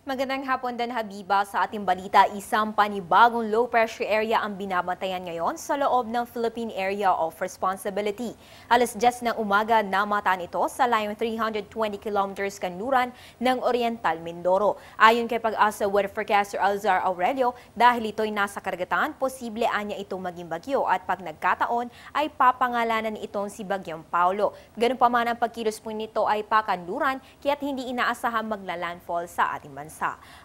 Magandang hapon din, Habiba. Sa ating balita, isang panibagong low pressure area ang binabantayan ngayon sa loob ng Philippine Area of Responsibility. Alas 10 ng umaga namataan ito sa layong 320 kilometers kanluran ng Oriental Mindoro. Ayon kay Pag-asa Weather Forecaster Alzar Aurelio, dahil ito'y nasa karagatan, posible anya itong maging bagyo at pag nagkataon ay papangalanan itong si Bagyong Paulo. Ganun pa man ang pagkilos po nito ay pakanluran kaya't hindi inaasahang magla-landfall sa ating bansa.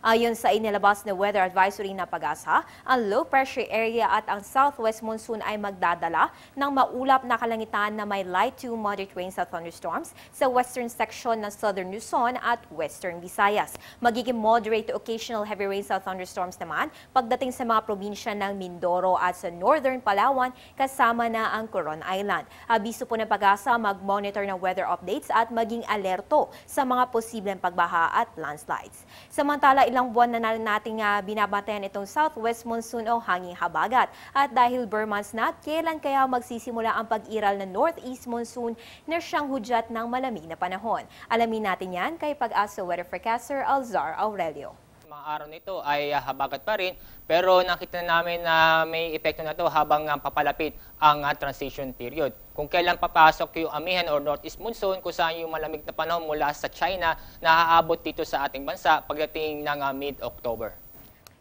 Ayon sa inilabas na weather advisory na Pag-asa, ang low pressure area at ang southwest monsoon ay magdadala ng maulap na kalangitan na may light to moderate rains at thunderstorms sa western section ng southern Luzon at western Visayas. Magiging moderate to occasional heavy rains at thunderstorms naman pagdating sa mga probinsya ng Mindoro at sa northern Palawan kasama na ang Coron Island. Abiso po ng Pag-asa, mag-monitor ng weather updates at maging alerto sa mga posibleng pagbaha at landslides. Samantala, ilang buwan na nating binabantayan itong southwest monsoon o hanging habagat. At dahil bare months na, kailan kaya magsisimula ang pag-iral ng northeast monsoon na siyang hudyat ng malamig na panahon? Alamin natin yan kay Pag-asa Weather Forecaster Alzar Aurelio. Mga araw nito ay habagat pa rin, pero nakita namin na may epekto na ito habang papalapit ang transition period. Kung kailan papasok yung amihan or northeast monsoon, kung saan yung malamig na panahon mula sa China na aabot dito sa ating bansa pagdating ng mid-October.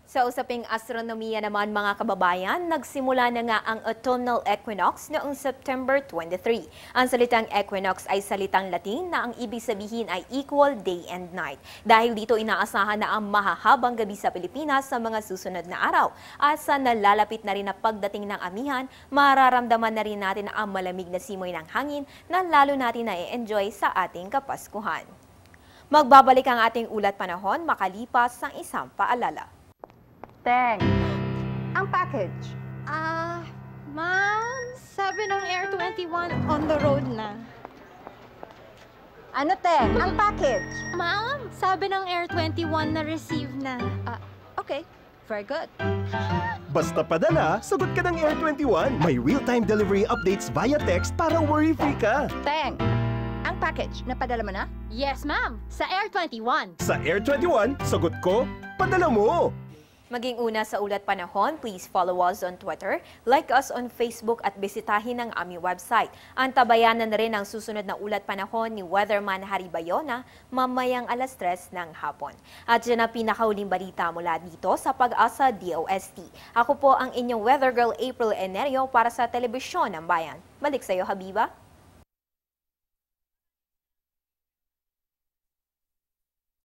Sa usaping astronomiya naman mga kababayan, nagsimula na nga ang autumnal equinox noong September 23. Ang salitang equinox ay salitang Latin na ang ibig sabihin ay equal day and night. Dahil dito inaasahan na ang mahahabang gabi sa Pilipinas sa mga susunod na araw. At sa nalalapit na rin na pagdating ng amihan, mararamdaman na rin natin ang malamig na simoy ng hangin na lalo natin na-enjoy sa ating Kapaskuhan. Magbabalik ang ating ulat panahon makalipas ng isang paalala. Teng, ang package. Ma'am, sabi ng Air 21 on the road na. Ano, Teng? Ang package. Ma'am, sabi ng Air 21 na receive na. Okay, very good. Basta padala, sagot ka ng Air 21. May real-time delivery updates via text para worry-free ka. Teng, ang package, napadala mo na? Yes, ma'am, sa Air 21. Sa Air 21, sagot ko, padala mo. Maging una sa ulat panahon, please follow us on Twitter, like us on Facebook at bisitahin ang aming website. Antabayanan na rin ang susunod na ulat panahon ni Weatherman Harry Bayona mamayang alas 3 ng hapon. At dyan ang pinakauling balita mula dito sa Pag-asa DOST. Ako po ang inyong Weather Girl April Enerio para sa Telebisyon ng Bayan. Balik sa iyo, Habiba.